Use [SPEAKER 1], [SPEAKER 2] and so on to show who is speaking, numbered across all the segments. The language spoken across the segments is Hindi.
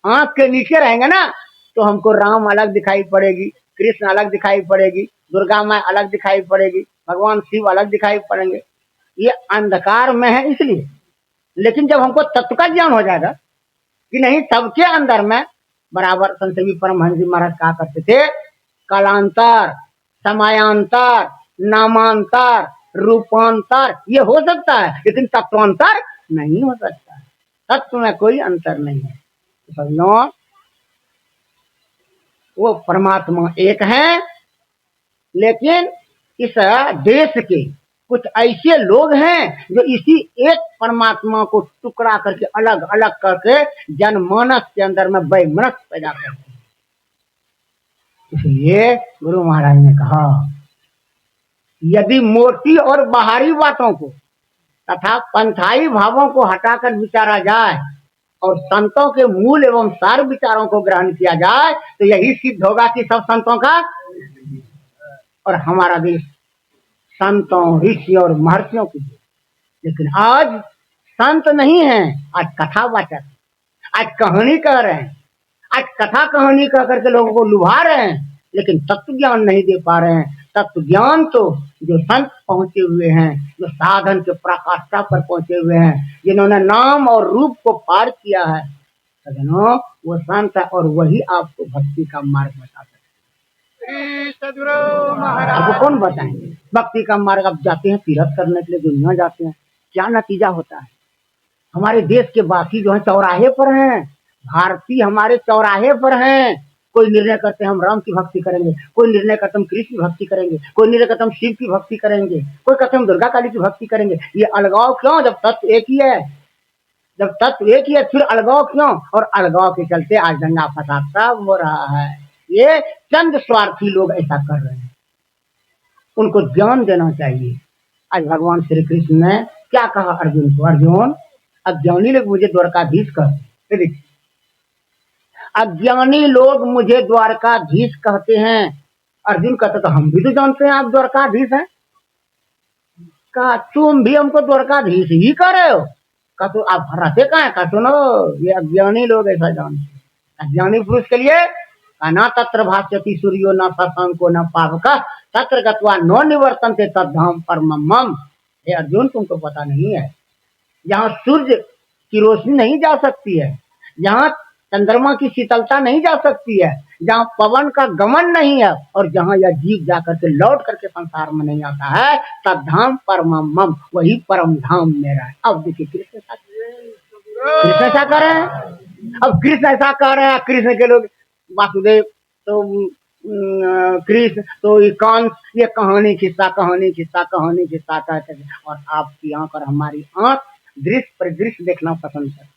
[SPEAKER 1] आंख के नीचे रहेंगे ना तो हमको राम अलग दिखाई पड़ेगी, कृष्ण अलग दिखाई पड़ेगी, दुर्गा माँ अलग दिखाई पड़ेगी, भगवान शिव अलग दिखाई पड़ेंगे। ये अंधकार में है इसलिए। लेकिन जब हमको तत्व का ज्ञान हो जाएगा कि नहीं, सबके अंदर में बराबर, संत परमहंस जी महाराज कहा करते थे, कालांतर, समयांतर, नामांतर, रूपांतर ये हो सकता है, लेकिन तत्वांतर नहीं हो सकता। तत्व में कोई अंतर नहीं है। समझो, वो परमात्मा एक है, लेकिन इस देश के कुछ ऐसे लोग हैं जो इसी एक परमात्मा को टुकड़ा करके अलग अलग करके जनमानस के अंदर में वैमनस्य पैदा करते हैं। इसलिए गुरु महाराज ने कहा, यदि मोटी और बाहरी बातों को तथा पंथाई भावों को हटाकर विचारा जाए और संतों के मूल एवं सार विचारों को ग्रहण किया जाए तो यही सिद्ध होगा कि सब संतों का और हमारा देश संतों, ऋषि और महर्षियों की। लेकिन आज संत नहीं है, आज कथावाचक, आज कहानी कह रहे हैं, आज कथा कहानी कह करके लोगों को लुभा रहे हैं, लेकिन तत्व ज्ञान नहीं दे पा रहे हैं। तत्व ज्ञान तो जो संत पहुंचे हुए हैं, जो साधन के पराकाष्ठा पर पहुंचे हुए हैं, जिन्होंने नाम और रूप को पार किया है, सजनों, वो संत है और वही आपको भक्ति का मार्ग बता सकते हैं। आपको कौन बताएंगे भक्ति का मार्ग? आप जाते हैं तीर्थ करने के लिए, दुनिया जाते हैं, क्या नतीजा होता है? हमारे देश के बाकी जो है चौराहे पर हैं, भारतीय हमारे चौराहे पर हैं। कोई निर्णय करते हैं हम राम की भक्ति करेंगे, कोई निर्णय करते हम कृष्ण की भक्ति करेंगे, कोई निर्णय करते हम शिव की भक्ति करेंगे, कोई कहते हम दुर्गा काली की भक्ति करेंगे। ये अलगाव क्यों, जब तत्व एक ही है? जब तत्व एक ही है फिर अलगाव क्यों? और अलगाव के चलते आज दंगा फसाद सब हो रहा है। ये चंद स्वार्थी लोग ऐसा कर रहे हैं, उनको ज्ञान देना चाहिए। आज भगवान श्री कृष्ण ने क्या कहा अर्जुन को? अर्जुन, अज्ञानी लोग मुझे द्वारकाधीश कहते हैं। अज्ञानी लोग मुझे द्वारकाधीश कहते हैं। अर्जुन कहते तो हम भी तो जानते हैं आप द्वारकाधीश हैं। कहा तुम भी हमको द्वारकाधीश ही कह रहे हो? कहा तो आप रहते कहाँ? कहा सुनो, ये अज्ञानी लोग ऐसा जानते। अज्ञानी पुरुष के लिए न तत्र भास्यति सूर्यो न शशांको न पावकः तत्र गत्वा नो निवर्तन्ते तद्धाम परमम् मम। हे अर्जुन, तुमको पता नहीं है, यहाँ सूर्य की रोशनी नहीं जा सकती है, यहाँ चंद्रमा की शीतलता नहीं जा सकती है, जहाँ पवन का गमन नहीं है, और जहाँ यह जीव जाकर के लौट करके संसार में नहीं आता है, तद्धाम परमम् मम, वही परम धाम मेरा है। अब देखिए कृष्ण ऐसा कर रहे हैं। अब कृष्ण ऐसा कह रहे हैं, कृष्ण के लोग वासुदेव तो कृष्ण तो ये कंस, ये कहानी खिस्सा कहते हैं। और आपकी आंख और हमारी आंख दृश्य परिदृश्य देखना पसंद है।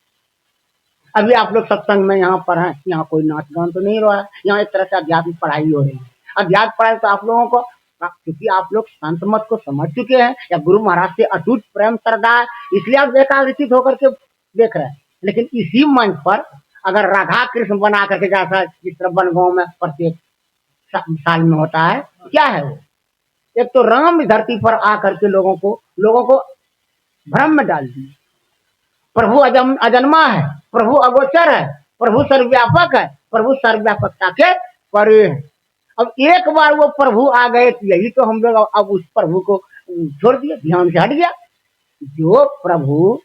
[SPEAKER 1] अभी आप लोग सत्संग में यहाँ पर हैं, यहाँ कोई नाच गान तो नहीं रहा है, यहाँ एक तरह से अध्यात्म पढ़ाई हो रही है। अध्यात्म पढ़ाई तो आप लोगों को, क्योंकि आप लोग संत मत को समझ चुके हैं या गुरु महाराज से अटूट प्रेम श्रद्धा है, इसलिए आप एकाग्रचित होकर के देख रहे हैं। लेकिन इसी मंच पर अगर राधा कृष्ण बना करके जैसा जिस तरह बनगांव में प्रत्येक साल में होता है, क्या है वो? एक तो राम धरती पर आकर के लोगों को भ्रम में डाल दिए। प्रभु अजन्मा है, प्रभु अगोचर है, प्रभु सर्वव्यापक है, प्रभु सर्वव्यापकता के परे है। अब एक बार वो प्रभु आ गए तो यही तो हम लोग अब उस प्रभु को छोड़ दिए, ध्यान से हट गया। जो प्रभु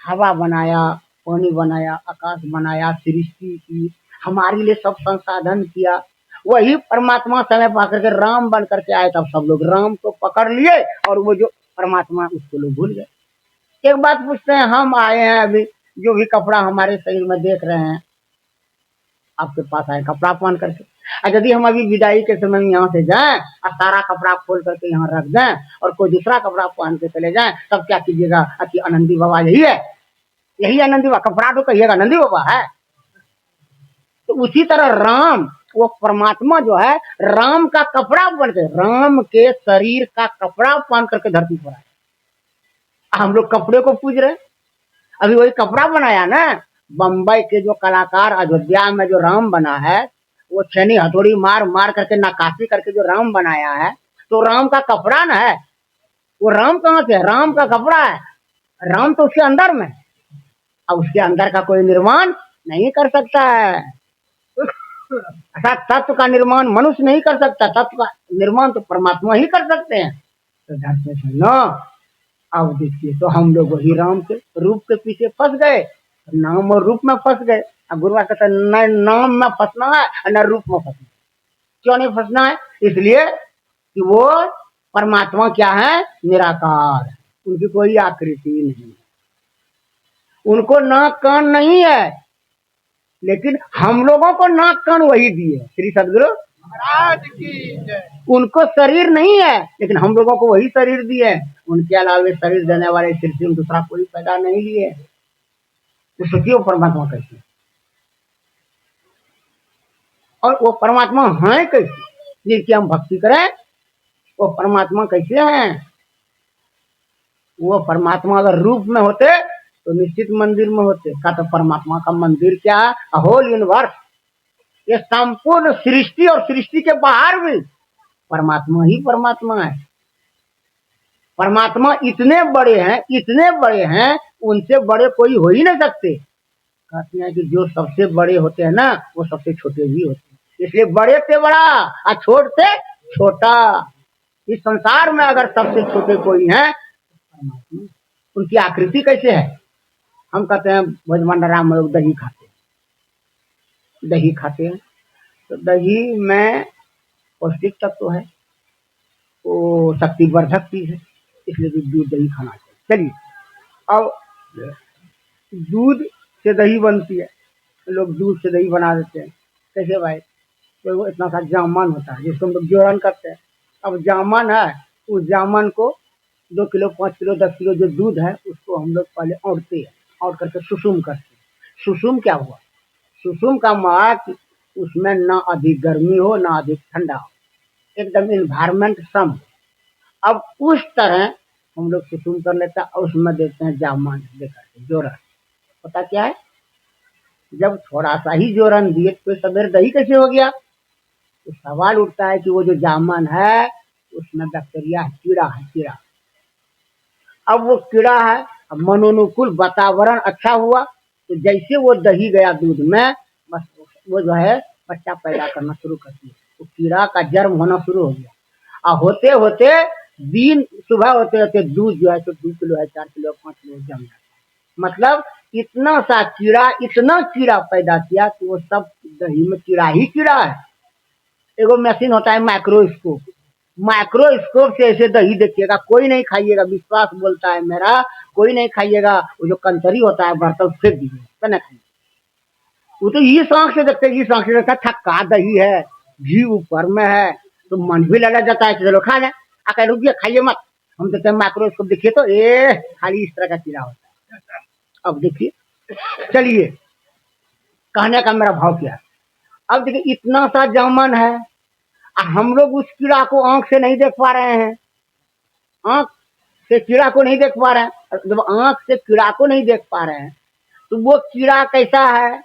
[SPEAKER 1] हवा बनाया, पानी बनाया, आकाश बनाया, सृष्टि की, हमारे लिए सब संसाधन किया, वही परमात्मा समय पाकर के राम बन करके आए। तब सब लोग राम को पकड़ लिए और वो जो परमात्मा उसको लोग भूल गए। एक बात पूछते हैं, हम आए हैं, अभी जो भी कपड़ा हमारे शरीर में देख रहे हैं, आपके पास आए कपड़ा पहन करके, और यदि हम अभी विदाई के समय में यहाँ से जाएं और सारा कपड़ा खोल करके यहाँ रख दें और कोई दूसरा कपड़ा पहन के चले जाएं, तब क्या कीजिएगा? कि आनंदी बाबा यही है, यही आनंदी बाबा, कपड़ा तो कहिएगा आनंदी बाबा है। तो उसी तरह राम, वो परमात्मा जो है, राम का कपड़ा बन के, राम के शरीर का कपड़ा पहन करके धरती पर आए। हम लोग कपड़े को पूज रहे। अभी वही कपड़ा बनाया ना, बम्बई के जो कलाकार अयोध्या में जो राम बना है, वो छेनी हथौड़ी मार मार करके नक्काशी करके जो राम बनाया है, तो राम का कपड़ा ना है। वो राम कहाँ से? राम का कपड़ा है। राम तो उसके अंदर में, अब उसके अंदर का कोई निर्माण नहीं कर सकता है। अर्थात तत्व का निर्माण मनुष्य नहीं कर सकता, तत्व का निर्माण तो परमात्मा ही कर सकते हैं। तो ध्यान से सुनो। अब देखिए, तो हम लोग वही राम के रूप के पीछे फंस गए, नाम और रूप में फंस गए। अब गुरुवार कहता है न नाम में फंसना है न रूप में फंसना। क्यों नहीं फंसना है? इसलिए कि वो परमात्मा क्या है? निराकार, उनकी कोई आकृति नहीं, उनको नाक कान नहीं है, लेकिन हम लोगों को नाक कान वही दिए श्री सदगुरु महाराज की। उनको शरीर नहीं है, लेकिन हम लोगों को वही शरीर दिए। उनके अलावा शरीर देने वाले सृष्टि में दूसरा कोई पैदा नहीं लिए। तो सोचिए परमात्मा कैसे, और वो परमात्मा है कैसे जिनकी हम भक्ति करें? वो परमात्मा कैसे हैं? वो परमात्मा अगर रूप में होते तो निश्चित मंदिर में होते। का तो परमात्मा का मंदिर क्या है? होल यूनिवर्स, ये संपूर्ण सृष्टि और सृष्टि के बाहर भी परमात्मा ही परमात्मा है। परमात्मा इतने बड़े हैं, इतने बड़े हैं, उनसे बड़े कोई हो ही नहीं सकते। कहते हैं कि जो सबसे बड़े होते हैं ना, वो सबसे छोटे भी होते हैं। इसलिए बड़े से बड़ा और छोट से छोटा। इस संसार में अगर सबसे छोटे कोई हैं, उनकी आकृति कैसे है? हम कहते हैं भोजमंडरा में लोग दही खाते हैं, दही खाते हैं तो दही में पौष्टिक तत्व है, वो शक्तिवर्धक चीज है, इसलिए दूध दही खाना चाहिए। चलिए, अब दूध से दही बनती है, लोग दूध से दही बना देते हैं। कैसे भाई? तो वो इतना सा जामन होता है जिसको हम लोग जोरन करते हैं। अब जामन है, उस जामन को 2 किलो 5 किलो 10 किलो जो दूध है उसको हम लोग पहले औंटते हैं, औंट करके सुसुम करते हैं। सुसुम क्या हुआ? सुसुम का मार्ग उसमें ना अधिक गर्मी हो ना अधिक ठंडा हो, एकदम इन्वायरमेंट सम। अब उस तरह हम लोग सुसुम कर लेते हैं और उसमें देते हैं जामन देकर जोरन। पता क्या है? जब थोड़ा सा ही जोरन दिए तो सवेरे दही कैसे हो गया? तो सवाल उठता है कि वो जो जामन है उसमें बैक्टीरिया है, कीड़ा है, कीड़ा। अब वो कीड़ा है, अब मनोनुकूल वातावरण अच्छा हुआ तो जैसे वो दही गया दूध में, बस वो जो है बच्चा पैदा करना शुरू करती है। तो कीड़ा का जन्म होना शुरू हो गया, और होते होते दिन सुबह होते होते दूध जो है तो 2 किलो है, 4 किलो 5 किलो जम जाता है। मतलब इतना सा कीड़ा, इतना कीड़ा पैदा किया कि वो सब दही में कीड़ा ही कीड़ा है। एगो मशीन होता है माइक्रोस्कोप, माइक्रोस्कोप से ऐसे दही देखिएगा, कोई नहीं खाइएगा, विश्वास बोलता है मेरा, कोई नहीं खाइएगा। वो जो कंचरी होता है बर्तन फेंक दीजिए, तो नहीं खाइए। वो तो इस आंख से देखते, इस आंख से देखता थक्का दही है, घी ऊपर में है, तो मन भी ललच जाता है कि चलो खा जाए। आकर रुकिए, खाइए मत। हम देखते हैं माइक्रोस्कोप देखिए तो खाली इस तरह का कीड़ा होता है। अब देखिए, चलिए, कहने का मेरा भाव क्या है? अब देखिए इतना सा जामन है, हम लोग उस कीड़ा को आंख से नहीं देख पा रहे हैं, आंख से कीड़ा को नहीं देख पा रहे हैं। जब आंख से कीड़ा को नहीं देख पा रहे हैं तो वो कीड़ा कैसा है?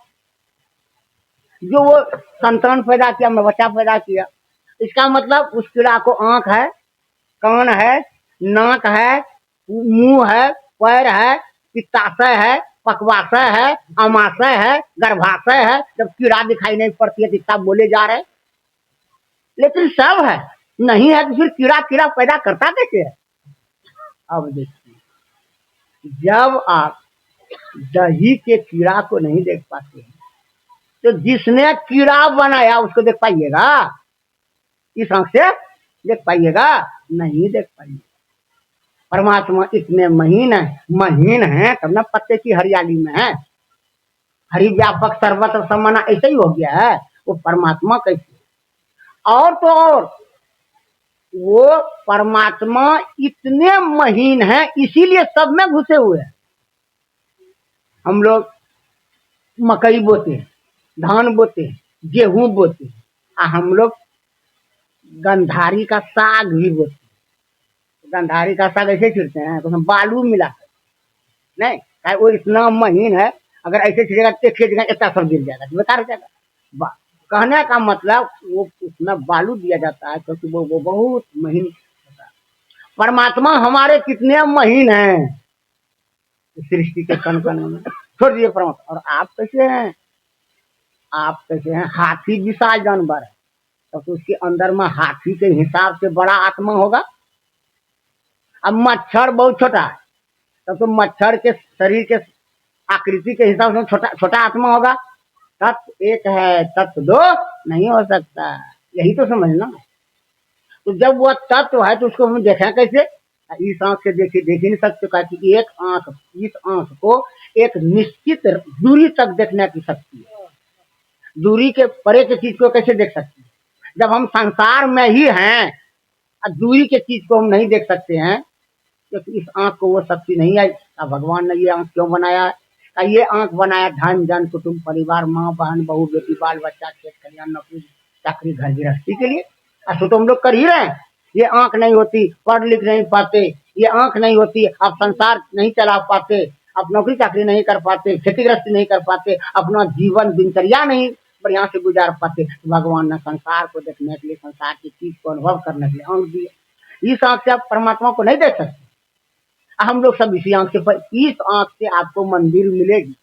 [SPEAKER 1] जो वो संतान पैदा किया, मैं बच्चा पैदा किया, इसका मतलब उस कीड़ा को आंख है, कान है, नाक है, मुंह है, पैर है, पित्ताशय है, पकवाशय है, अमाशय है, गर्भाशय है। जब कीड़ा दिखाई नहीं पड़ती है तो इतना बोले जा रहे, लेकिन सब है, नहीं है तो फिर कीड़ा कीड़ा पैदा करता कैसे है? अब देखिए, जब आप दही के कीड़ा को नहीं देख पाते हैं तो जिसने कीड़ा बनाया उसको देख पाइएगा? इस आंख से देख पाइएगा? नहीं देख पाइएगा। परमात्मा इतने महीन है तब ना पत्ते की हरियाली में है। हरि व्यापक सर्वत्र समाना ऐसे ही हो गया है। वो परमात्मा कैसे? और तो और वो परमात्मा इतने महीन है, इसीलिए सब में घुसे हुए हैं। हम लोग मकई बोते हैं, धान बोते हैं, गेहूं बोते हैं, और हम लोग गंधारी का साग भी बोते हैं। गंधारी का साग ऐसे छिड़ते हैं तो उसमें बालू मिला नहीं, वो इतना महीन है, अगर ऐसे छिड़ेगा तो खेत इतना सब गिर जाएगा, बेकार हो जाएगा। कहने का मतलब वो उसमें बालू दिया जाता है क्योंकि वो बहुत महीन होता है। परमात्मा हमारे कितने महीन हैं सृष्टि के कण कण में, छोड़ दिए परमात्मा। और आप कैसे हैं? आप कैसे हैं, हाथी विशाल जानवर है, तो उसके अंदर में हाथी के हिसाब से बड़ा आत्मा होगा। अब मच्छर बहुत छोटा है, तब तो मच्छर के शरीर के आकृति के हिसाब से छोटा छोटा आत्मा होगा। तत्व एक है, तत्व दो नहीं हो सकता, यही तो समझना। तो जब वह तत्व है तो उसको हम देखें कैसे? इस आंख से देख ही नहीं सकते, का कि एक आंख, इस आंख को एक निश्चित दूरी तक देखने की शक्ति है, दूरी के परे के चीज को कैसे देख सकते हैं? जब हम संसार में ही हैं, दूरी के चीज को हम नहीं देख सकते हैं, क्योंकि इस आंख को वो शक्ति नहीं आई। अब भगवान ने ये आंख क्यों बनाया? ये आंख बनाया धन जन कुटुंब परिवार, माँ बहन बहू बेटी बाल बच्चा खेत खलियान नौकरी चाकरी घर गृहस्थी के लिए। ऐसा तो हम लोग कर ही रहे हैं। ये आंख नहीं होती पढ़ लिख नहीं पाते, ये आंख नहीं होती आप संसार नहीं चला पाते, आप नौकरी चाकरी नहीं कर पाते, खेती गृहस्थी नहीं कर पाते, अपना जीवन दिनचर्या नहीं बढ़िया से गुजार पाते। तो भगवान ने संसार को देखने के लिए, संसार की चीज को अनुभव करने के लिए आंख दिए। इस आंख से आप परमात्मा को नहीं देख सकते। हम लोग सब इसी आंख से, पर इस आंख से आपको मंदिर मिलेगी,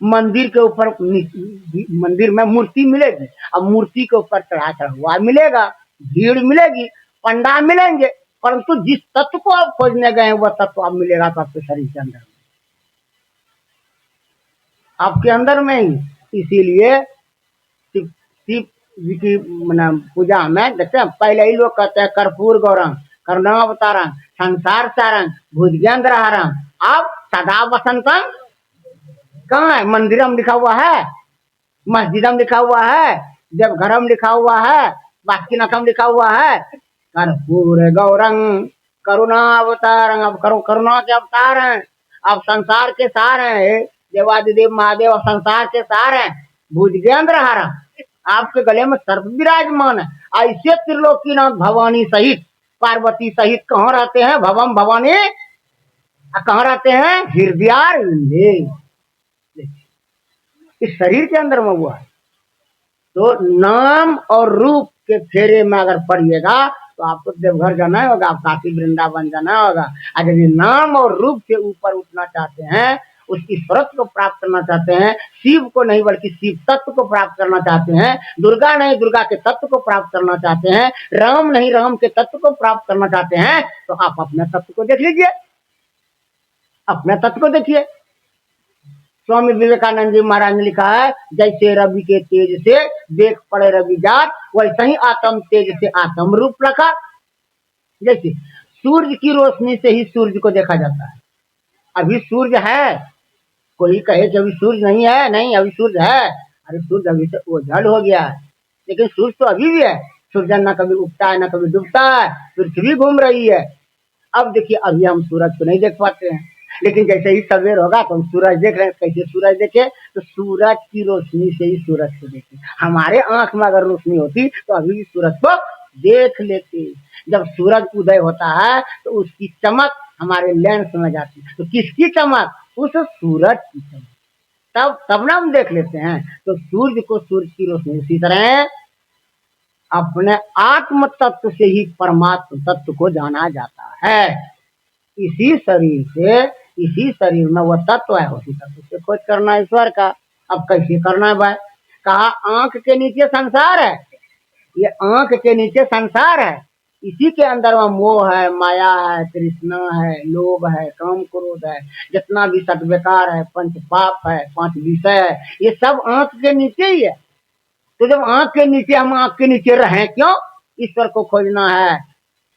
[SPEAKER 1] मंदिर के ऊपर मंदिर में मूर्ति मिलेगी, अब मूर्ति के ऊपर चढ़ा चढ़ा मिलेगा, भीड़ मिलेगी, पंडा मिलेंगे, परंतु जिस तत्व को आप खोजने गए हैं वह तत्व आप मिलेगा तो आपके शरीर के अंदर में, आपके अंदर में ही। इसीलिए शिव जी की पूजा में देखते हैं, पहले ही लोग कहते हैं कर्पूर गौरम करुणावतारम संसार सारंग भुजगेंद्रहारम। अब सदा वसंतम कहाँ है? मंदिर में लिखा हुआ है, मस्जिद में लिखा हुआ है, जब घर में लिखा हुआ है, बासुकीनाथ में लिखा हुआ है कर्पूर गौरंग करुणावतारम। अब करुणा के अवतार हैं, अब संसार के सार हैं, देवादिदेव महादेव संसार के सार हैं, भुजगेंद्रहारम। आपके गले में सर्प विराजमान है। ऐसे त्रिलोकीनाथ भवानी सहित पार्वती सहित कहाँ रहते हैं? भवम भवानी कहाँ रहते हैं? हृदय, इस शरीर के अंदर में हुआ है। तो नाम और रूप के फेरे में अगर पड़िएगा तो आपको देवघर जाना होगा, आप काशी वृंदावन जाना होगा। अगर ये नाम और रूप से ऊपर उठना चाहते हैं, उस ईश्वरत्व को प्राप्त करना चाहते हैं, शिव को नहीं बल्कि शिव तत्व को प्राप्त करना चाहते हैं, दुर्गा नहीं दुर्गा के तत्व को प्राप्त करना चाहते हैं, राम नहीं राम के तत्व को प्राप्त करना चाहते हैं, तो आप अपने तत्व को देख लीजिए, अपने तत्व को देखिए। स्वामी विवेकानंद जी महाराज ने लिखा है, जैसे रवि के तेज से देख पड़े रवि जात, वैसे ही आत्म तेज से आत्म रूप रखा। जैसे सूर्य की रोशनी से ही सूर्य को देखा जाता है। अभी सूर्य है, कोई कहे कि अभी सूर्य नहीं है, नहीं अभी सूर्य है, अरे सूर्य अभी से ओझल हो गया है, लेकिन सूर्य तो अभी भी है। सूर्य न कभी उगता है न कभी डूबता है, पृथ्वी घूम रही है। अब देखिए अभी हम सूरज को नहीं देख पाते हैं, लेकिन जैसे ही सवेर होगा तो हम सूरज देख रहे हैं। कैसे सूरज देखे? तो सूरज की रोशनी से ही सूरज को देखे। हमारे आंख में अगर रोशनी होती तो अभी भी सूरज को देख लेते। जब सूरज उदय होता है तो उसकी चमक हमारे लेंस में जाती है। तो किसकी चमक? उस सूरज की चमक, तब ना हम देख लेते हैं। तो सूर्य को सूर्य की रोशनी, इसी तरह अपने आत्म तत्व से ही परमात्म तत्व को जाना जाता है। इसी शरीर से, इसी शरीर में वह तत्व है, उसी तत्व से खोज करना ईश्वर का। अब कैसे करना है भाई? कहा आंख के नीचे संसार है, ये आंख के नीचे संसार है, इसी के अंदर में मोह है, माया है, तृष्णा है, लोभ है, काम क्रोध है, जितना भी सद्विकार है, पंच पाप है, 5 विषय है, ये सब आंख के नीचे ही है। तो जब आंख के नीचे, हम आंख के नीचे रहे क्यों? ईश्वर को खोजना है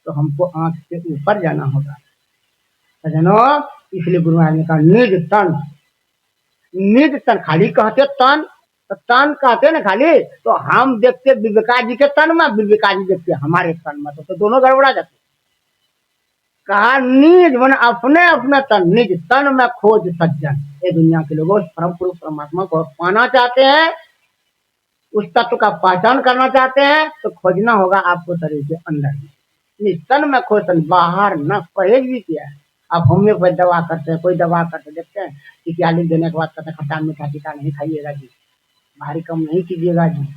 [SPEAKER 1] तो हमको आंख से ऊपर जाना होगा। जनो इसलिए गुरु महाराज ने कहा निज तन, निज तन। खाली कहते तन, तो तन कहते ना खाली, तो हम देखते विवेका जी के तन में, विवेका जी देखते हमारे तन में, तो दोनों गड़बड़ा जाते। कहा निज मन अपने अपने तन, निज तन में खोज सज्जन। ये दुनिया के लोगों परम पुरुष परमात्मा को पाना चाहते हैं, उस तत्व का पहचान करना चाहते हैं, तो खोजना होगा आपको शरीर के अंदर। निज तन में खोज, बाहर न। परहेज भी किया है। आप होम्योपैथ दवा करते हैं, कोई दवा करते देखते हैं टीका लिख देने के बाद कहते हैं खट्टा मीठा टीका नहीं खाइएगा जी, भारी कम नहीं कीजिएगा जी।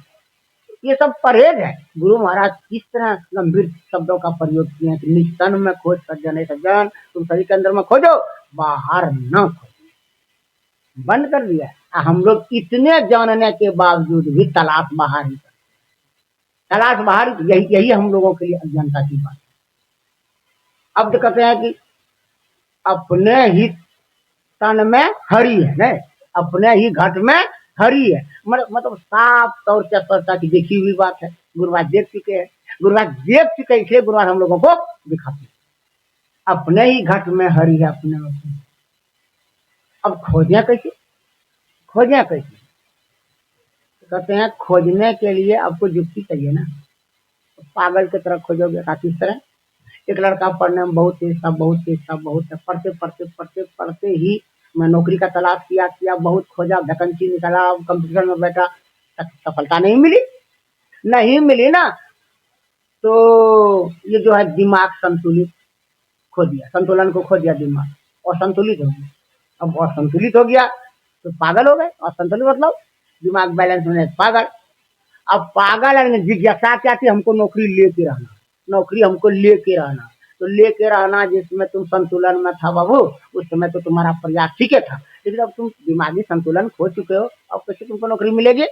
[SPEAKER 1] ये सब परहेज है। गुरु महाराज किस तरह गंभीर शब्दों का प्रयोग किए हैं कि निज तन में खोज सज्जन। सज्जन तुम शरीर के अंदर में खोजो, बाहर न खोजो, बंद कर दिया। हम लोग इतने जानने के बावजूद भी तलाश बाहर ही, तलाश बाहर, यही यही हम लोगों के लिए अज्ञानता की बात है। अब तो कहते हैं कि अपने ही तन में हरि है ना, अपने ही घट में हरि है। मतलब साफ तौर से स्पष्टता की देखी हुई बात है। गुरुवार देख चुके हैं, गुरुवार देख चुके, इसलिए गुरुवार हम लोगों को दिखाते हैं। अपने ही घट में हरि है, अपने में। अब खोजें कैसे, खोजें कैसे? तो कहते हैं खोजने के लिए आपको युक्ति चाहिए ना। तो पागल की तरह खोजोगे किस तरह? एक लड़का पढ़ने में बहुत तेज था, बहुत तेज था, बहुत पढ़ते पढ़ते पढ़ते पढ़ते ही मैं नौकरी का तलाश किया किया, बहुत खोजा, वैकेंसी निकाला, कंपटीशन में बैठा, सफलता नहीं मिली। नहीं मिली ना, तो ये जो है दिमाग संतुलित खो दिया, संतुलन को खो दिया दिमाग, और संतुलित हो गया। अब असंतुलित हो गया तो पागल हो गए। असंतुलित मतलब दिमाग बैलेंस होने पागल। अब पागल जिज्ञासा क्या थी? हमको नौकरी लेके रहना, नौकरी हमको लेके रहना। तो लेके रहना जिसमें तुम संतुलन में था बाबू, उस समय तो तुम्हारा प्रयास ठीक है था, लेकिन अब तुम दिमागी संतुलन खो चुके हो, अब कैसे तुमको नौकरी मिलेगी?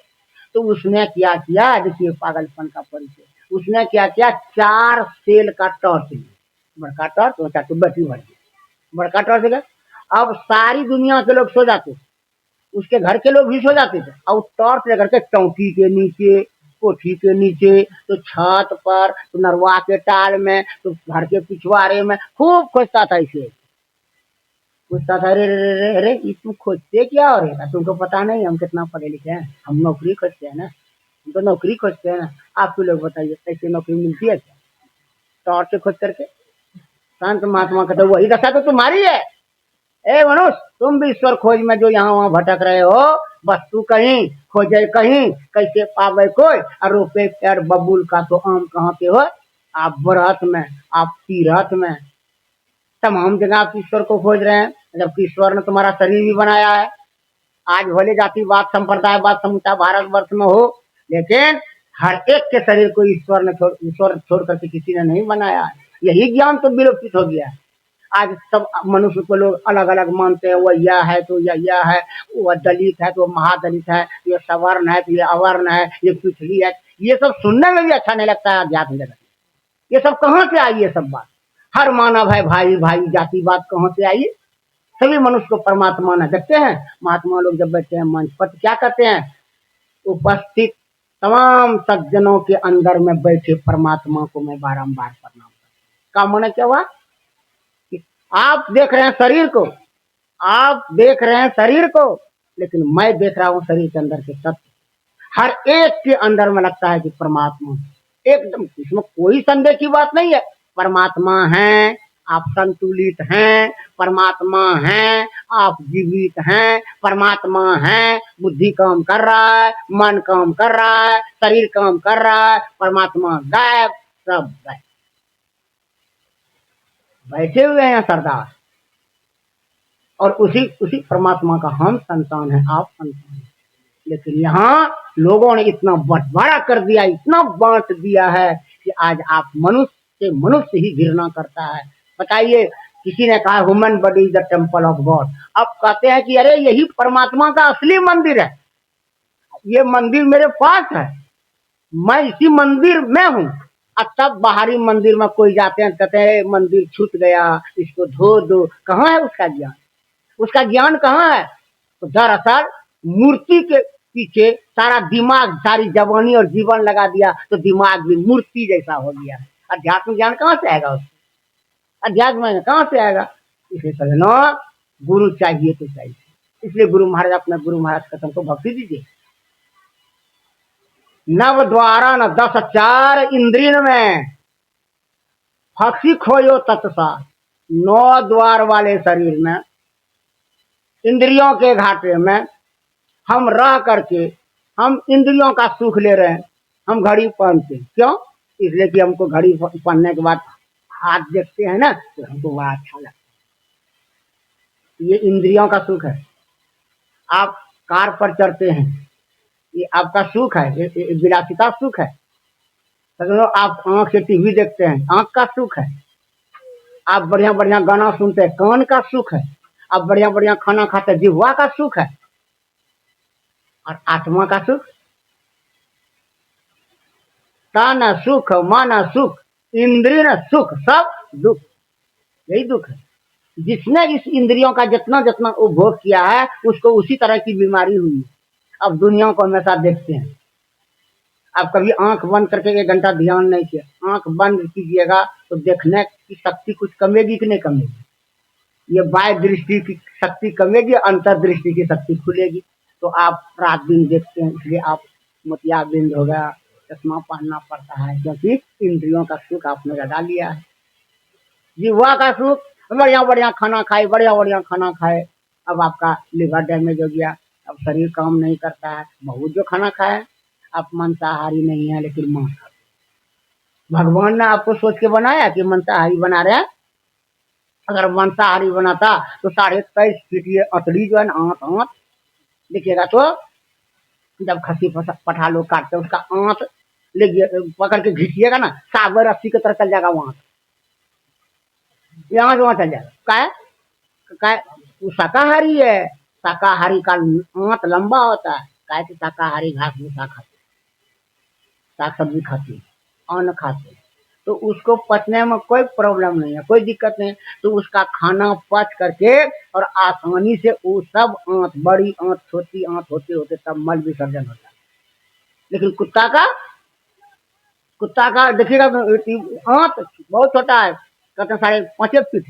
[SPEAKER 1] तो उसने क्या किया, देखिए पागलपन का परिचय। उसने क्या किया, 4 सेल का टॉर्च लिया, बड़का टॉर्च, सोचा तो बैटरी भर गई, बड़का टॉर्च है। अब सारी दुनिया के लोग सो जाते, उसके घर के लोग भी सो जाते थे, और टॉर्च लेकर के चौकी के नीचे, कोठी के नीचे, तो छत पर, तो नरवा के टाल में, तो घर के पिछवाड़े में खूब खोजता था। इसे पूछता था, अरे रे रे अरे ये तुम खोजते क्या हो रहे? तुमको पता नहीं हम कितना पढ़े लिखे हैं, हम नौकरी खोजते हैं ना, हम तो नौकरी खोजते हैं ना। आप लोग बताइए कैसे नौकरी मिलती है? क्या टॉर्च से खोज करके? संत महात्मा कहते वही दशा तो तुम्हारी है। ए मनुष्य, तुम भी ईश्वर खोज में जो यहाँ वहां भटक रहे हो, बस तू कहीं खोजे कहीं, कैसे पावे कोई, और रोपे पैर बबूल का तो आम कहाँ पे हो? आप व्रत में, आप तीरथ में, तमाम जगह आप ईश्वर को खोज रहे हैं, जबकि ईश्वर ने तुम्हारा शरीर भी बनाया है। आज भले जातिवाद संप्रदायवाद समूचा भारतवर्ष में हो, लेकिन हर एक के शरीर को ईश्वर छोड़ करके किसी ने नहीं बनाया है। यही ज्ञान तो विलोपित हो गया है। आज सब मनुष्य को लोग अलग अलग मानते हैं, वह यह है तो यह है, वह दलित है तो महादलित है, ये सवर्ण है तो ये अवर्ण है, ये पिछड़ी है। ये सब सुनने में भी अच्छा नहीं लगता है अध्यात्म जगत। ये सब कहाँ से आई? ये सब बात, हर मानव है भाई भाई, जातिवाद कहाँ से आई? सभी मनुष्य को परमात्मा न देखते हैं। महात्मा लोग जब बैठते हैं मंच पर क्या करते हैं? उपस्थित तमाम सज्जनों के अंदर में बैठे परमात्मा को मैं बारंबार प्रणाम करता हूं। का मन क्या हुआ? आप देख रहे हैं शरीर को, आप देख रहे हैं शरीर को, लेकिन मैं देख रहा हूं शरीर के अंदर के तत्व। हर एक के अंदर में लगता है कि परमात्मा, एकदम इसमें कोई संदेह की बात नहीं है। परमात्मा है, आप संतुलित हैं, परमात्मा है, आप जीवित हैं, परमात्मा है, बुद्धि काम कर रहा है, मन काम कर रहा है, शरीर काम कर रहा है, परमात्मा गायब, सब गायब। बैठे हुए हैं सरदार, और उसी उसी परमात्मा का हम संतान है, आप संतान है। लेकिन यहाँ लोगों ने इतना बंटवारा कर दिया, इतना बांट दिया है कि आज आप मनुष्य से मनुष्य ही घृणा करता है। बताइए, किसी ने कहा human body is the temple of God. अब कहते हैं कि अरे यही परमात्मा का असली मंदिर है, ये मंदिर मेरे पास है, मैं इसी मंदिर में हूँ। अब तब बाहरी मंदिर में कोई जाते हैं, कहते हैं मंदिर छूट गया, इसको धो दो। कहाँ है उसका ज्ञान? उसका ज्ञान कहाँ है? तो दरअसल मूर्ति के पीछे सारा दिमाग, सारी जवानी और जीवन लगा दिया, तो दिमाग भी मूर्ति जैसा हो गया है। अध्यात्म ज्ञान कहाँ से आएगा उसको? अध्यात्म कहाँ से आएगा? इसे समझना, गुरु चाहिए तो चाहिए। इसलिए गुरु महाराज, अपना गुरु महाराज खत्म को भक्ति दीजिए। नव द्वारा न 10 चार इंद्रिय में, फक्सी खोयो तत्सा। 9 द्वार वाले शरीर में, इंद्रियों के घाटे में हम रह करके हम इंद्रियों का सुख ले रहे हैं। हम घड़ी पहनते क्यों? इसलिए कि हमको घड़ी पहनने के बाद हाथ देखते हैं ना, तो हमको बड़ा अच्छा लगता है। ये इंद्रियों का सुख है। आप कार पर चढ़ते हैं, ये आपका सुख है, ये विलासिता सुख है। आप आंख से टीवी देखते हैं, आंख का सुख है। आप बढ़िया बढ़िया गाना सुनते हैं, कान का सुख है। अब बढ़िया बढ़िया खाना खाते, जिह्वा का सुख है, और आत्मा का सुख, तन सुख, मन सुख, इंद्रिय सुख, सब दुख, यही दुख है। जिसने इस इंद्रियों का जितना जितना उपभोग किया है उसको उसी तरह की बीमारी हुई है। अब दुनिया को हमेशा देखते हैं। आप कभी आंख बंद करके 1 घंटा ध्यान नहीं किया, आंख बंद कीजिएगा तो देखने की शक्ति कुछ कमेगी कि नहीं कमेगी? ये बाह्य दृष्टि की शक्ति कमेगी, अंतर्दृष्टि की शक्ति खुलेगी। तो आप रात दिन देखते हैं, इसलिए आप मोतियाबिंद हो गया, चश्मा पहनना पड़ता है, क्योंकि इंद्रियों का सुख आपने लगा लिया है। जिह्वा का सुख, बढ़िया बढ़िया खाना खाए, बढ़िया बढ़िया खाना खाए, अब आपका लिवर डैमेज हो गया, अब शरीर काम नहीं करता है। बहुत जो खाना खाए, आप मांसाहारी नहीं है लेकिन मांस खाते। भगवान ने आपको सोच के बनाया कि मांसाहारी बना रहे हैं? अगर मांसाहारी बनाता तो 23.5 फीट ये अतड़ी जो है ना, आंत आंत देखिएगा, तो जब खसी पठा लोग काटते उसका आंत ले पकड़ के घिसिएगा ना, सागर रस्सी की तरह चल जाएगा वहां, यहाँ से वहां चल जाएगा। काय वो शाकाहारी है, शाकाहारी का आंत लंबा होता है, काय कि शाकाहारी घास भूसा खाते, साग सब्जी खाते, अन्न खाते, तो उसको पचने में कोई प्रॉब्लम नहीं है, कोई दिक्कत नहीं। तो उसका खाना पच करके और आसानी से वो सब आंत, बड़ी आंत छोटी आंत होते होते सब मल विसर्जन होता है। लेकिन कुत्ता का देखिएगा आंत बहुत छोटा है, कहते 5.5 फीट।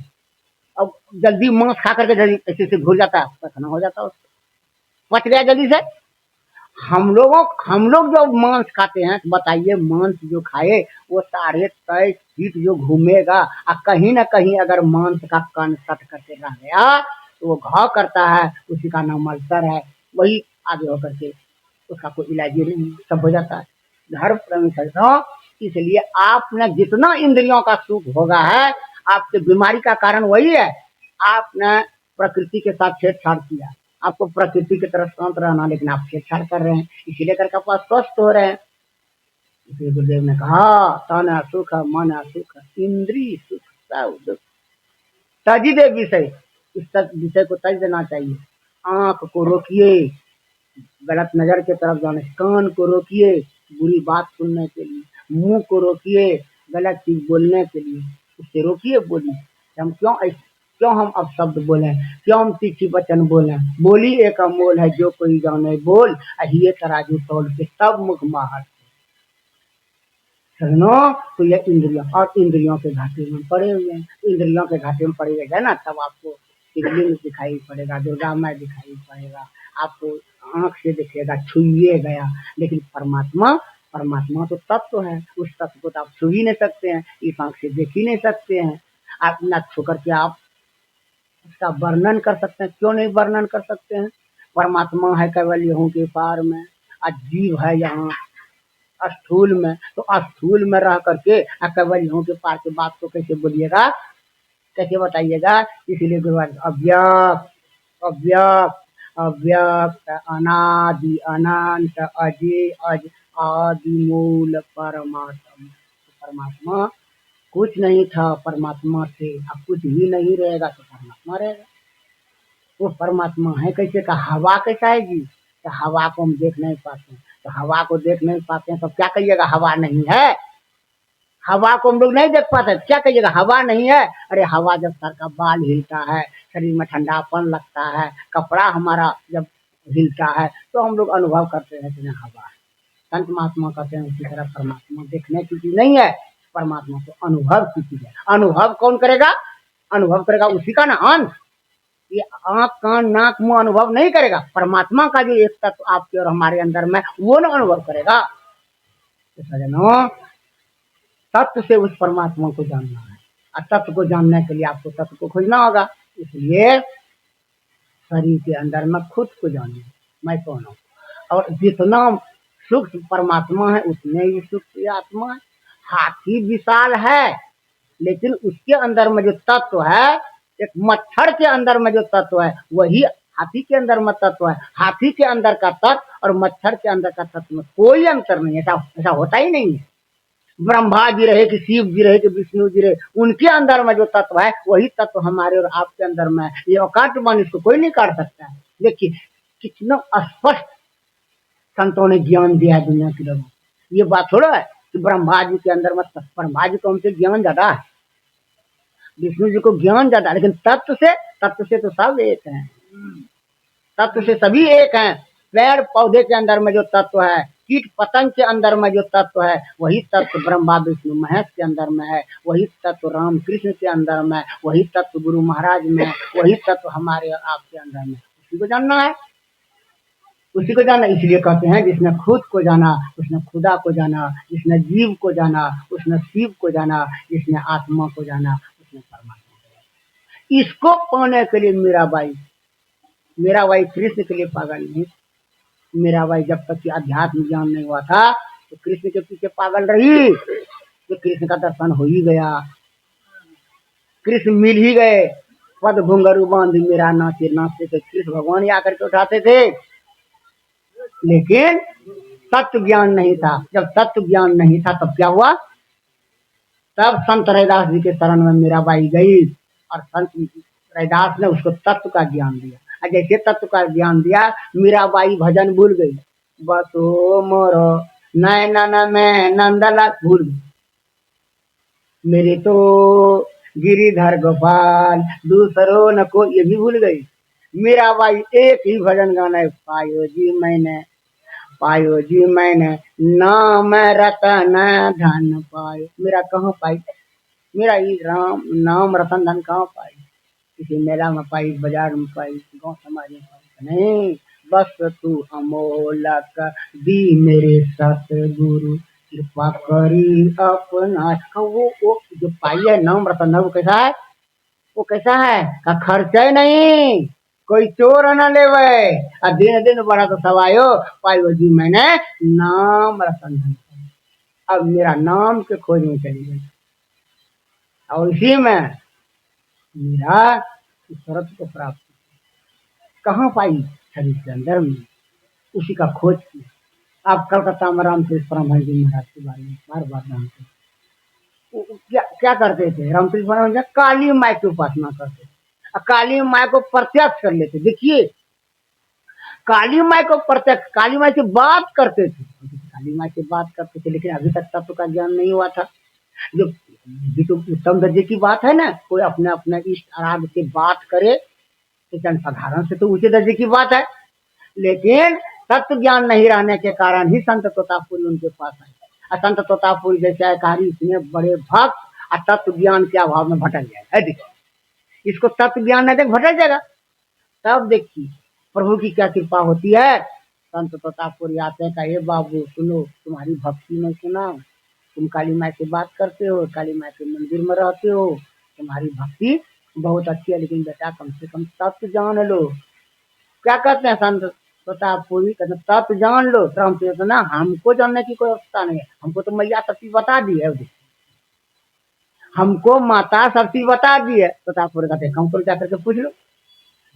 [SPEAKER 1] अब जल्दी मांस खा करके जल्दी ऐसे घुल जाता है, पचना हो जाता है, उसको पच गया जल्दी से। हम लोग जो मांस खाते हैं, बताइए मांस जो खाए वो 23.5 फीट जो घूमेगा, और कहीं ना कहीं अगर मांस का कण सट करके रह गया तो वो घाव करता है, उसी का नाम अल्सर है। वही आगे होकर के उसका कोई इलाज नहीं, सब हो जाता है। घर पर इसलिए आपने जितना इंद्रियों का सुख होगा है, आपके बीमारी का कारण वही है, आपने प्रकृति के साथ छेड़छाड़ किया। आपको प्रकृति की तरफ शांत रहना, लेकिन आप छेड़छाड़ कर रहे हैं, इसीलिए करके आप अस्वस्थ हो रहे हैं। इसलिए गुरुदेव ने कहा, तन सुख, मन सुख, इंद्रिय सुख, सब दुख, तजी दे विषय, इस विषय को तज देना चाहिए। आंख को रोकिए गलत नजर की तरफ जाने, कान को रोकिए बुरी बात सुनने के लिए, मुंह को रोकिए गलत चीज बोलने के लिए, उससे रोकिए बोलिए। हम क्यों हम अब शब्द बोले, क्यों हम तीखी वचन बोले? बोली एक अमोल है, जो कोई जाने बोल, अहिए तराजू तोल के सब मुख माहर। सुनो, तो ये इंद्रियों और इंद्रियों के घाटे में पड़े हुए हैं। इंद्रियों के घाटे में पड़े हुए ना, तब आपको शिवलिंग दिखाई पड़ेगा, दुर्गा माँ दिखाई पड़ेगा, आपको आंख से दिखेगा, छुइए गया। लेकिन परमात्मा तो तत्व है, उस तत्व को तो आप छू ही नहीं सकते हैं, इस आंख से देख ही नहीं सकते हैं। आप न छू करके आप उसका वर्णन कर सकते हैं? क्यों नहीं वर्णन कर सकते हैं? परमात्मा है केवल यहूं के पार में, अजीव है यहाँ स्थूल में, तो स्थूल में रह करके केवल यहूं के पार की बात को कैसे बोलिएगा, कैसे बताइएगा? इसीलिए गुरुवार अव्यक्त अव्यक्त अव्यक्त अनादि अनंत अजय अज आदि मूल परमात्मा। परमात्मा कुछ नहीं था, परमात्मा से अब कुछ भी नहीं रहेगा तो परमात्मा रहेगा। वो परमात्मा है कैसे का? हवा कैसा है जी? तो हवा को हम देख नहीं पाते, तो हवा को देख नहीं पाते हैं तो क्या कहिएगा हवा नहीं है? हवा को हम लोग नहीं देख पाते, क्या कहिएगा हवा नहीं है? अरे हवा जब सर का बाल हिलता है, शरीर में ठंडापन लगता है, कपड़ा हमारा जब हिलता है तो हम लोग अनुभव करते हैं कि हवा है। संत महात्मा कहते हैं उसी तरह परमात्मा देखने की चीज नहीं है, परमात्मा तो अनुभव की चीज है। अनुभव कौन करेगा? अनुभव करेगा उसी का ना अंश। ये आंख कान नाक मुंह अनुभव नहीं करेगा, परमात्मा का जो एक तत्व आपके और हमारे अंदर में वो ना अनुभव करेगा। तो सजनों, तत्व से उस परमात्मा को जानना है, और तत्व को जानने के लिए आपको तत्व को खोजना होगा। इसलिए शरीर के अंदर में खुद को जानिए, मैं कौन हूँ, और जितना सूक्ष्म परमात्मा है उतने ही सूक्ष्म आत्मा है। हाथी विशाल है, लेकिन उसके अंदर में जो तत्व है, एक मच्छर के अंदर में जो तत्व है वही हाथी के अंदर में तत्व है। हाथी के अंदर का तत्व और मच्छर के अंदर का तत्व में कोई अंतर नहीं है, ऐसा होता ही नहीं है। ब्रह्मा जी रहे कि शिव जी रहे कि विष्णु जी रहे, उनके अंदर में जो तत्व है वही तत्व हमारे और आपके अंदर में है। ये अकाट बाणी इसको कोई नहीं काट सकता है। देखिए कितना स्पष्ट संतों ने ज्ञान दिया है दुनिया के लोगों को। ये बात थोड़ा है कि ब्रह्मा जी के अंदर में, ब्रह्मा जी को हमसे ज्ञान ज्यादा है, विष्णु जी को ज्ञान ज्यादा है, लेकिन तत्व से तो सब एक है, तत्व से सभी एक हैं। पेड़ पौधे के अंदर में जो तत्व है, कीट पतंग के अंदर में जो तत्व है, वही तत्व ब्रह्मा विष्णु महेश के अंदर में है, वही तत्व राम कृष्ण के अंदर में, वही तत्व गुरु महाराज में, वही तत्व हमारे और आपके अंदर में। उसी को जानना है, उसी को जाना। इसलिए कहते हैं जिसने खुद को जाना उसने खुदा को जाना, जिसने जीव को जाना उसने शिव को जाना, जिसने आत्मा को जाना उसने परमात्मा को जाना। इसको पाने के लिए मीराबाई कृष्ण के लिए पागल नहीं। मीराबाई जब तक कि अध्यात्म ज्ञान नहीं हुआ था तो कृष्ण के पीछे पागल रही, तो कृष्ण का दर्शन हो ही गया, कृष्ण मिल ही गए। पद घुंघरू बांध मेरा नाचे नाचते थे, कृष्ण भगवान ही आकर के उठाते थे। लेकिन तत्व ज्ञान नहीं था। जब तत्व ज्ञान नहीं था तब क्या हुआ? तब संत रैदास जी के शरण में मीराबाई गई और संत रैदास ने उसको तत्व का ज्ञान दिया। और जैसे तत्व का ज्ञान दिया, मीराबाई भजन भूल गई। बसो मोरो नैनन में नंदला भूल गई, मेरे तो गिरिधर गोपाल दूसरो न को, ये भी भूल गई। मीराबाई एक ही भजन गाना है, पायो जी मैंने नाम रतन धन पायो। मेरा कहाँ पाई? मेरा ये राम नाम रतन धन कहाँ पाई? किसी मेला में पाई, बाजार में पाई, गांव समाज में पाई नहीं। बस तू अमोलक दी मेरे सतगुरु कृपा करी अपना। वो जो पाई है नाम रतन धन, वो कैसा है? वो कैसा है का खर्चा नहीं, कोई चोर न लेवे। और दिन दिन बड़ा तो सवायो पायो जी मैंने नाम रतन धन। अब मेरा नाम के खोज में चली गई और इसी में मेरा ईश्वरत्व को प्राप्त कहाँ पाई? शरीर के अंदर में, उसी का खोज किया। आप कलकत्ता में रामकृष्ण परमहंस जी महाराज के बारे में बार बार जानते, क्या क्या करते थे? रामकृष्ण परमहंस जी काली माई की उपासना करते थे और काली माई को प्रत्यक्ष कर लेते। देखिए काली माई को प्रत्यक्ष, काली माई से बात करते थे, काली माई से बात करते थे, लेकिन अभी तक तत्व का ज्ञान नहीं हुआ था। जो तो उत्तम दर्जे की बात है ना, कोई अपने अपने इष्ट आराध से बात करे तो साधारण से तो ऊंचे दर्जे की बात है, लेकिन तत्व ज्ञान नहीं रहने के कारण ही संत तोतापुरी उनके पास आए। और संत तोतापुरी जैसे अधिकारी इतने बड़े भक्त और तत्व ज्ञान के अभाव में भटक गए है। देखिए इसको तत्व ज्ञान नहीं देख भटक जाएगा। तब देखिए प्रभु की क्या कृपा होती है। संत तोतापुरी आते हैं, कहे बाबू सुनो, तुम्हारी भक्ति में सुना, तुम काली माई से बात करते हो, काली माई के मंदिर में रहते हो, तुम्हारी भक्ति बहुत अच्छी है, लेकिन बेटा कम से कम तत्व जान लो। क्या कहते हैं संत प्रतापपुरी? कहते तत्व जान लो। रामचंद्र ना, हमको जानने की कोई आवश्यकता नहीं है, हमको तो मैया सब चीज बता दी है, हमको माता सब चीज बता दी है। प्रतापपुरी कहते हमको जाकर के पूछ लो,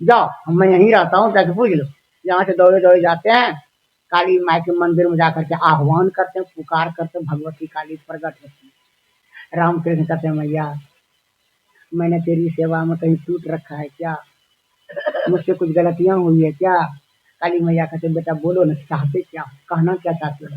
[SPEAKER 1] जाओ मैं यहीं रहता हूँ, जाके पूछ लो। यहाँ से दौड़े दौड़े जाते हैं, काली माई के मंदिर में जाकर के आह्वान करते हैं, पुकार करते हैं, भगवती काली प्रकट होती है। रामकृष्ण कहते हैं मैया मैंने तेरी सेवा में कहीं टूट रखा है क्या? मुझसे कुछ गलतियां हुई है क्या? काली मैया कहते बेटा बोलो ना, चाहते क्या, कहना क्या चाहते हो?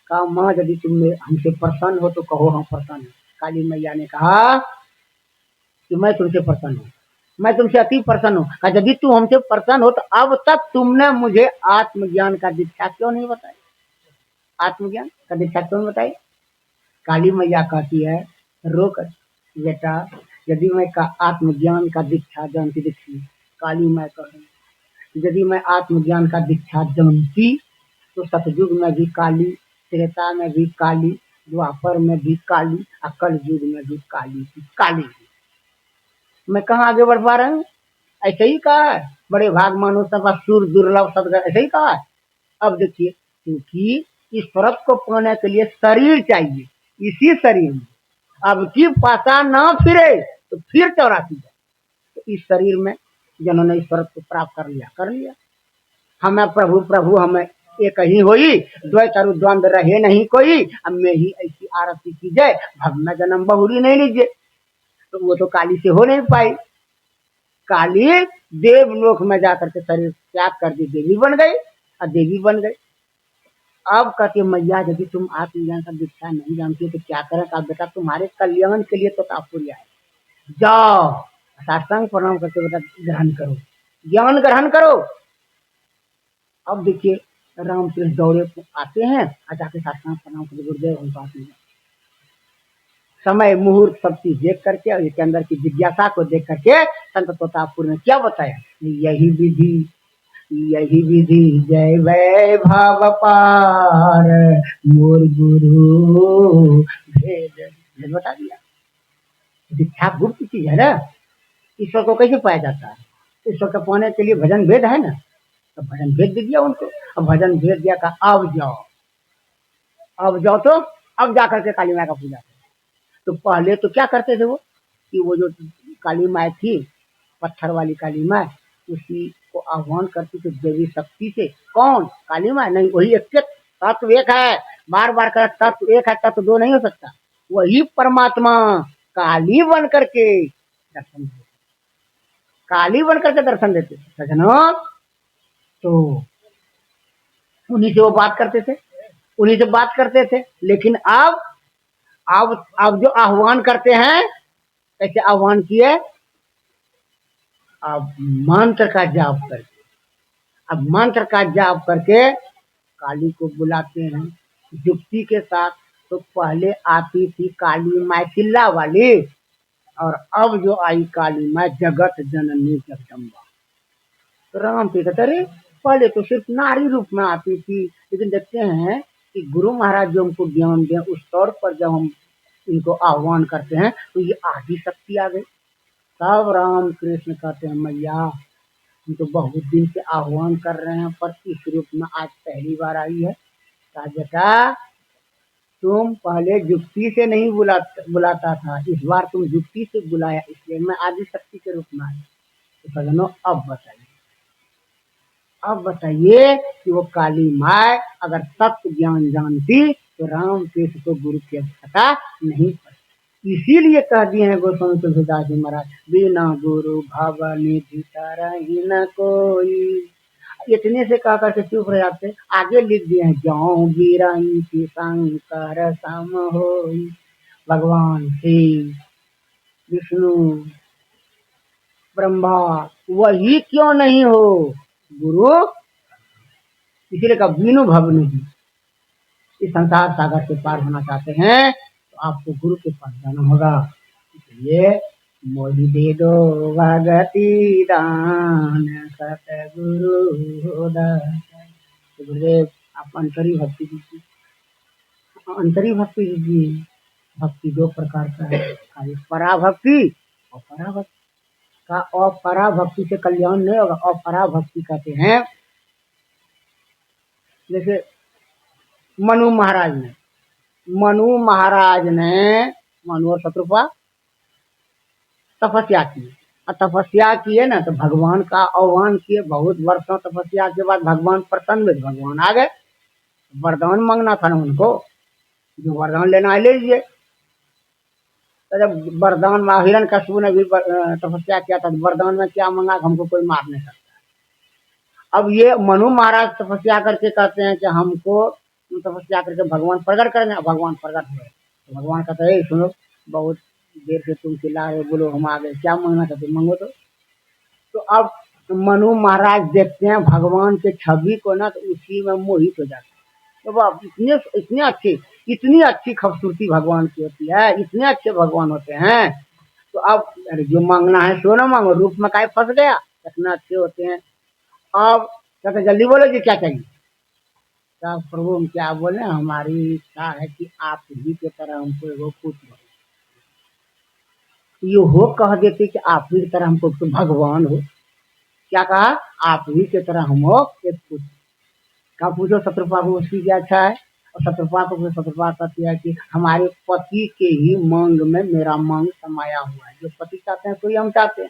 [SPEAKER 1] कहा माँ यदि तुम हमसे प्रसन्न हो तो कहो हम प्रसन्न है। काली मैया ने कहा कि मैं तुमसे प्रसन्न हूँ, मैं तुमसे अति प्रसन्न हूँ। कहा यदि तू हमसे प्रसन्न हो तो अब तक तुमने मुझे आत्मज्ञान का दीक्षा क्यों नहीं बताई? आत्मज्ञान का दीक्षा क्यों नहीं बताई? काली मैया कहती है रोक बेटा, यदि मैं का आत्मज्ञान का दीक्षा जानती, देखिए काली मैं कहूँ यदि मैं आत्मज्ञान का दीक्षा जानती तो सतयुग में भी काली, त्रेता में भी काली, द्वापर में भी काली, कल युग में भी काली थी, काली थी। मैं कहाँ आगे बढ़ पा रहा हूँ? ऐसे ही कहा है, बड़े भाग मानो सब सुर दुर्लभ सदगत, ऐसे ही कहा है। अब देखिए क्योंकि इस परत को पाने के लिए शरीर चाहिए, इसी शरीर में अब की पासा ना फिरे तो फिर 84 जाए। तो इस शरीर में जिन्होंने इस परत को प्राप्त कर लिया। हमें प्रभु प्रभु हमें एक ही होई, द्वैत और द्वंद्व रहे नहीं कोई, अब मैं ही ऐसी आरती कीजिए, भव में जन्म बहुरी नहीं लीजिए। तो वो तो काली से हो नहीं पाई। काली देवलोक में जाकर के शरीर त्याग कर दी, देवी बन गई और देवी बन गई। अब कहती मैया यदि तुम आत्मज्ञान का दीक्षा नहीं जानती तो क्या करें? कहा बेटा तुम्हारे कल्याण के लिए तो तात्पर्य है, जाओ साष्टांग प्रणाम करके बेटा ग्रहण करो, ज्ञान ग्रहण करो। अब देखिए रामकृष्ण दौड़े आते हैं और जाके साष्टांग प्रणाम करके गुरुदेव हम बात नहीं, समय मुहूर्त सब चीज देख करके और इसके अंदर की जिज्ञासा को देख करके संत तोतापुर ने क्या बताया, यही विधि जय वैभव पार मोर गुरु भेद बता दिया। दीक्षा गुप्त चीज है ना, ईश्वर को कैसे पाया जाता है? ईश्वर को पाने के लिए भजन भेद है ना, तो भजन भेद दे दिया उनको। अब भजन भेद दिया का अब जाओ तो अब जाकर के काली माँ का पूजा करो। तो पहले तो क्या करते थे वो कि वो जो काली माँ थी, पत्थर वाली काली माँ, उसी को आह्वान करती थी देवी शक्ति से। कौन? काली माँ नहीं, वही एक तत्व एक है, बार बार कर तत्व एक है, तत्व दो नहीं हो सकता। वही परमात्मा काली बन करके दर्शन देते, काली बन करके दर्शन देते सजनों। तो उन्हीं से वो बात करते थे, उन्हीं से बात करते थे। लेकिन अब जो आह्वान करते हैं, कैसे आह्वान किए? अब मंत्र का जाप करके, अब मंत्र का जाप करके काली को बुलाते हैं युक्ति के साथ। तो पहले आती थी काली माँ किल्ला वाली, और अब जो आई काली माँ जगत जननी जगदम्बा। तो राम पे कहते अरे पहले तो सिर्फ नारी रूप में आती थी, लेकिन देखते हैं कि गुरु महाराज जो हमको ज्ञान दें उस तौर पर जब हम इनको आह्वान करते हैं तो ये आदि शक्ति आ गई। तब राम कृष्ण कहते हैं मैया हम तो बहुत दिन से आह्वान कर रहे हैं, पर इस रूप में आज पहली बार आई है। कहा बेटा तुम पहले युक्ति से नहीं बुलाता था, इस बार तुम युक्ति से बुलाया, इसलिए मैं आदि शक्ति के रूप में आई। तो सजनों अब बताइए कि वो काली माँ अगर तत्व ज्ञान जानती तो राम कृष्ण को गुरु की आवश्यकता नहीं पड़ती। इसीलिए कह दिए हैं गोस्वामी तुलसीदास जी महाराज, बिना गुरु भव निधि तरहि न कोई। इतने से कह करके चुप रह जाते, आगे लिख दिए हैं जाऊं गिराई की शंकर सम होई। भगवान शिव विष्णु ब्रह्मा वही क्यों नहीं हो गुरु? इसीलिए का बीनु भव निधि। इस संसार सागर से पार होना चाहते हैं तो आपको गुरु के पास जाना होगा। इसलिए मोहि दे दो भगति दान सतगुरु दान। तो गुरुदेव आप अंतरी भक्ति दीजिए, अंतरी भक्ति दीजिए। भक्ति दो प्रकार का है, पराभक्ति और पराभक्ति का। अपराभक्ति से कल्याण नहीं होगा। अपराभक्ति कहते हैं जैसे मनु मनु और शत्रुपा तपस्या की, और तपस्या किए ना तो भगवान का आह्वान किए। बहुत वर्षों तपस्या के बाद भगवान प्रसन्न हुए, भगवान आ गए। वरदान मांगना था ना उनको, जो वरदान लेना है ले लीजिए। तो जब वरदान में हिरण्यकशिपु ने भी तपस्या किया था, वरदान में क्या मांगा? हमको कोई मार नहीं सकता। अब ये मनु महाराज तपस्या करके कहते हैं कि हमको तपस्या करके भगवान प्रकट करेंगे। भगवान प्रकट हुए तो भगवान कहते हैं सुनो, बहुत देर से तुम चिल्ला रहे, बोलो हम आ गए, क्या मांगना चाहते मांगो। तो अब मनु महाराज देखते हैं भगवान के छवि को ना, तो उसी में मोहित हो जाते हैं। तो अब इतनी अच्छी खूबसूरती भगवान की होती है, इतने अच्छे भगवान होते हैं। तो अब अरे जो मांगना है सो ना मांगो, रूप में काय फंस गया, इतना अच्छे होते हैं। अब कहते जल्दी बोलो जी क्या चाहिए। तो प्रभु हम क्या बोले, हमारी इच्छा है कि आप ही की तरह हमको एगो पुत्र हो। ये हो कह देते कि आप ही की तरह हमको तो भगवान हो। क्या कहा? आप ही की तरह हम हो एक पुत्र। क्या पूछो शत्रुपा को, उसकी क्या अच्छा है? और शत्रुपा को शत्रुपा कहती है कि हमारे पति के ही मांग में मेरा मांग समाया हुआ है, जो पति चाहते हैं तो ही हम चाहते हैं।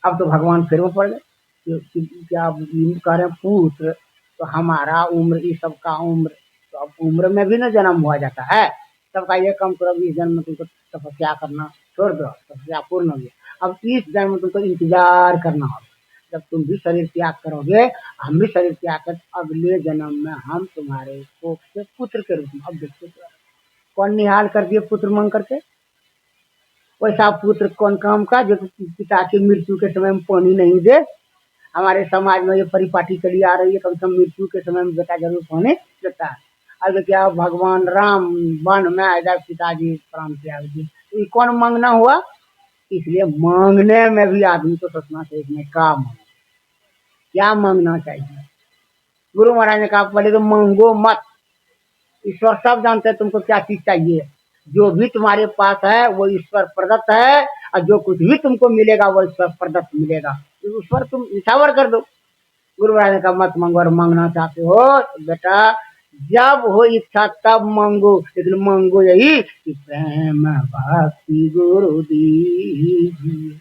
[SPEAKER 1] अब तो भगवान फिर में पड़ गए, क्या कह रहे हैं पुत्र, तो हमारा उम्र, इस सबका उम्र तो अब उम्र में भी ना जन्म हुआ जाता है। तब का ये काम करो, इस जन्म में तुमको तपस्या करना छोड़ दो, तपस्या पूर्ण हो गया, अब इस जन्म में तुमको इंतजार करना होगा। जब तुम भी शरीर त्याग करोगे, हम भी शरीर त्याग कर, अगले जन्म में हम तुम्हारे कोख से पुत्र के रूप में, अब देखते कौन निहाल कर दिए पुत्र मांग करके। वैसा पुत्र कौन काम का जो पिता की मृत्यु के समय में पानी नहीं दे। हमारे समाज में ये परिपाटी चली आ रही है, कम से कम मृत्यु के समय में बेटा जरूर पानी देता है। अब क्या भगवान राम वन में इधर पिताजी प्राण त्याग दिए, तो ये कौन मांगना हुआ। इसलिए मांगने में भी आदमी को सोचना चाहिए इसमें क्या मांगना, क्या मांगना चाहिए। गुरु महाराज ने कहा पहले तो मांगो मत, ईश्वर सब जानते हैं तुमको क्या चीज चाहिए। जो भी तुम्हारे पास है वो ईश्वर प्रदत्त है, और जो कुछ भी तुमको मिलेगा वो ईश्वर प्रदत्त मिलेगा, तो ईश्वर तुम निछावर कर दो। गुरु महाराज ने कहा मत मांगो, और मांगना चाहते हो तो बेटा जब हो इच्छा तब मांगो, लेकिन मांगो यही कि प्रेम भक्ति गुरु दीजिए।